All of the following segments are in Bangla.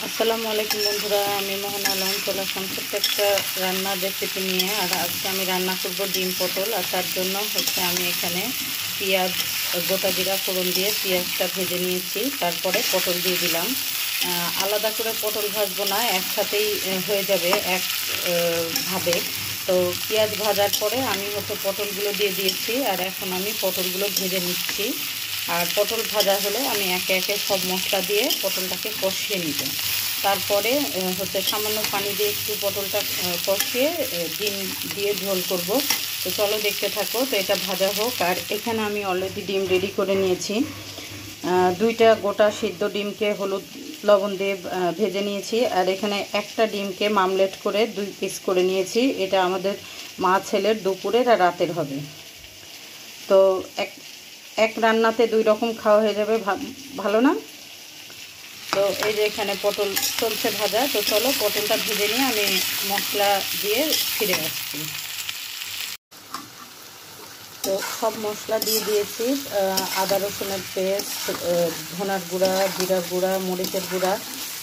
আসসালামু আলাইকুম বন্ধুরা, আমি মোহন আলম চলে আসলাম ছোট্ট একটা রান্নার রেসিপি নিয়ে। আর আজকে আমি রান্না করব ডিম পটল। আর তার জন্য আমি এখানে পেঁয়াজ, গোটা জিরা ফোড়ন দিয়ে পেঁয়াজটা ভেজে নিয়েছি। তারপরে পটল দিয়ে দিলাম। আলাদা করে পটল ভাজবো না, একসাথেই হয়ে যাবে এক ভাবে। তো পেঁয়াজ ভাজার পরে আমি পটলগুলো দিয়ে দিয়েছি। আর এখন আমি পটলগুলো ভেজে নিচ্ছি। আর পটল ভাজা হলে আমি একে একে সব মশলা দিয়ে পটলটাকে কষিয়ে নিব। তারপরে সামান্য পানি দিয়ে একটু পটলটা কষিয়ে ডিম দিয়ে ঝোল করব। তো চলো দেখতে থাকো। তো এটা ভাজা হোক। আর এখানে আমি অলরেডি ডিম রেডি করে নিয়েছি। দুইটা গোটা সিদ্ধ ডিমকে হলুদ লবণ দিয়ে ভেজে নিয়েছি। আর এখানে একটা ডিমকে মামলেট করে 2 পিস করে নিয়েছি। এটা আমাদের মা ছেলের দুপুরের আর রাতের হবে। তো এক রান্নাতে 2 রকম খাওয়া হয়ে যাবে, ভালো না? তো এই যে এখানে পটল চলছে ভাজা। তো চলো পটলটা ভেজে নিয়ে আমি মশলা দিয়ে ফিরে আসছি। তো সব মশলা দিয়ে দিয়েছি। আদা রসুনের পেস্ট, ধনার গুঁড়া, জিরার গুঁড়া, মরিচের গুঁড়া।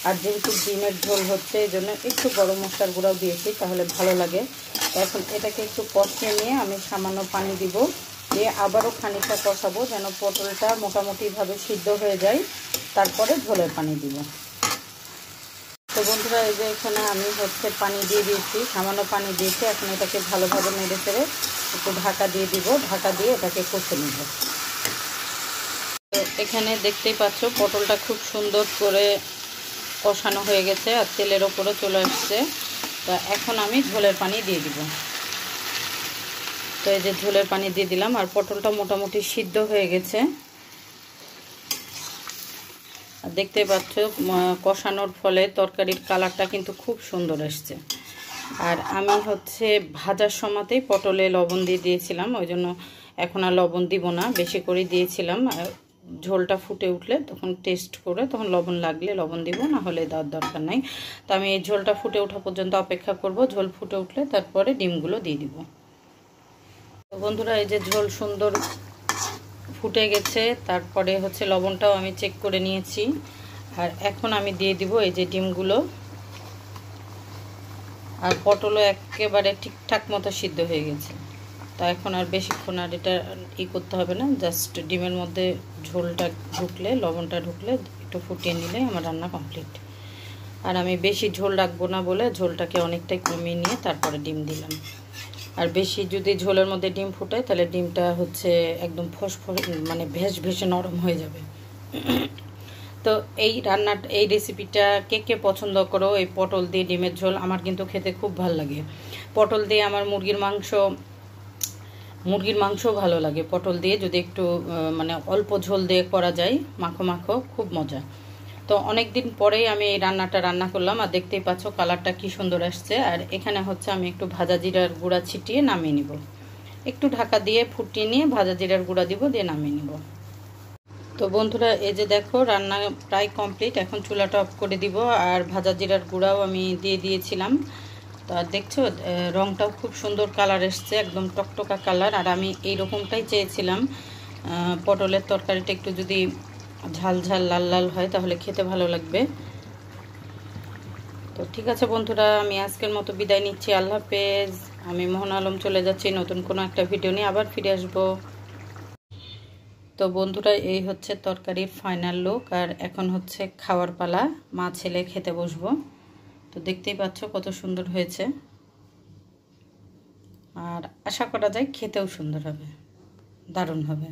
আর যেহেতু ডিমের ঝোল হচ্ছে এই জন্য একটু গরম মশলার গুঁড়াও দিয়েছি, তাহলে ভালো লাগে। এখন এটাকে একটু কষিয়ে নিয়ে আমি সামান্য পানি দিব, দিয়ে আবারও খানিকটা কষাবো যেন পটলটা মোটামুটিভাবে সিদ্ধ হয়ে যায়। তারপরে ঝোলের পানি দিব। তো বন্ধুরা, এই যে এখানে আমি পানি দিয়ে দিয়েছি, সামান্য পানি দিয়েছি। এখন এটাকে ভালোভাবে নেড়ে চেড়ে একটু ঢাকা দিয়ে দিব। ঢাকা দিয়ে এটাকে কষে নিব। তো এখানে দেখতেই পাচ্ছ পটলটা খুব সুন্দর করে কষানো হয়ে গেছে আর তেলের ওপরে চলে আসছে। তো এখন আমি ঝোলের পানি দিয়ে দিব। তো এই যে ঝোলের পানি দিয়ে দিলাম। আর পটলটা মোটামুটি সিদ্ধ হয়ে গেছে। দেখতে পাচ্ছ কষানোর ফলে তরকারির কালারটা কিন্তু খুব সুন্দর আসছে। আর আমি ভাজার সময়তেই পটলে লবণ দিয়ে দিয়েছিলাম, ওই জন্য এখন আর লবণ দিব না, বেশি করে দিয়েছিলাম। ঝোলটা ফুটে উঠলে তখন টেস্ট করে তখন লবণ লাগলে লবণ দিব, না হলে দেওয়ার দরকার নাই। তো আমি এই ঝোলটা ফুটে ওঠা পর্যন্ত অপেক্ষা করব। ঝোল ফুটে উঠলে তারপরে ডিমগুলো দিয়ে দিব। তো বন্ধুরা, এই যে ঝোল সুন্দর ফুটে গেছে। তারপরে লবণটাও আমি চেক করে নিয়েছি। আর এখন আমি দিয়ে দিব এই যে ডিমগুলো। আর পটলও একেবারে ঠিকঠাক মতো সিদ্ধ হয়ে গেছে। তা এখন আর বেশিক্ষণ আর এটা করতে হবে না, জাস্ট ডিমের মধ্যে ঝোলটা ঢুকলে, লবণটা ঢুকলে একটু ফুটিয়ে নিলে আমার রান্না কমপ্লিট। আর আমি বেশি ঝোল রাখবো না বলে ঝোলটাকে অনেকটাই কমিয়ে নিয়ে তারপরে ডিম দিলাম। আর বেশি যদি ঝোলের মধ্যে ডিম ফুটায় তাহলে ডিমটা একদম মানে ভেসে নরম হয়ে যাবে। তো এই রেসিপিটা কে কে পছন্দ করো? এই পটল দিয়ে ডিমের ঝোল আমার কিন্তু খেতে খুব ভালো লাগে। পটল দিয়ে আমার মুরগির মাংস ভালো লাগে। পটল দিয়ে যদি একটু মানে অল্প ঝোল দিয়ে করা যায়, মাখো মাখো, খুব মজা। তো অনেক দিন পরেই আমি এই রান্নাটা রান্না করলাম। আর দেখতেই পাচ্ছ কালারটা কি সুন্দর আসছে। আর এখানে আমি একটু ভাজা জিরার গুঁড়া ছিটিয়ে নামিয়ে নিব। একটু ঢাকা দিয়ে ফুটিয়ে নিয়ে ভাজা জিরার গুঁড়া দিব, দিয়ে নামিয়ে নিব। তো বন্ধুরা, এই যে দেখো রান্না প্রায় কমপ্লিট। এখন চুলাটা অফ করে দিব। আর ভাজা জিরার গুঁড়াও আমি দিয়ে দিয়েছিলাম। তো দেখছো রংটাও খুব সুন্দর কালার এসছে, একদম টকটকা কালার। আর আমি এই রকমটাই চেয়েছিলাম। পটলের তরকারিটা একটু যদি ঝাল ঝাল লাল লাল হয় তাহলে খেতে ভালো লাগবে। তো ঠিক আছে বন্ধুরা, আমি আজকের মতো বিদায় নিচ্ছি। আল্লাহ হাফেজ। আমি মোহন আলম চলে যাচ্ছি নতুন কোনো একটা ভিডিও নিয়ে, আবার ফিরে আসবো। তো বন্ধুরা, এই তরকারির ফাইনাল লুক। আর এখন খাওয়ার পালা, মা ছেলে খেতে বসবো। তো দেখতেই পাচ্ছ কত সুন্দর হয়েছে। আর আশা করা যায় খেতেও সুন্দর হবে, দারুণ হবে।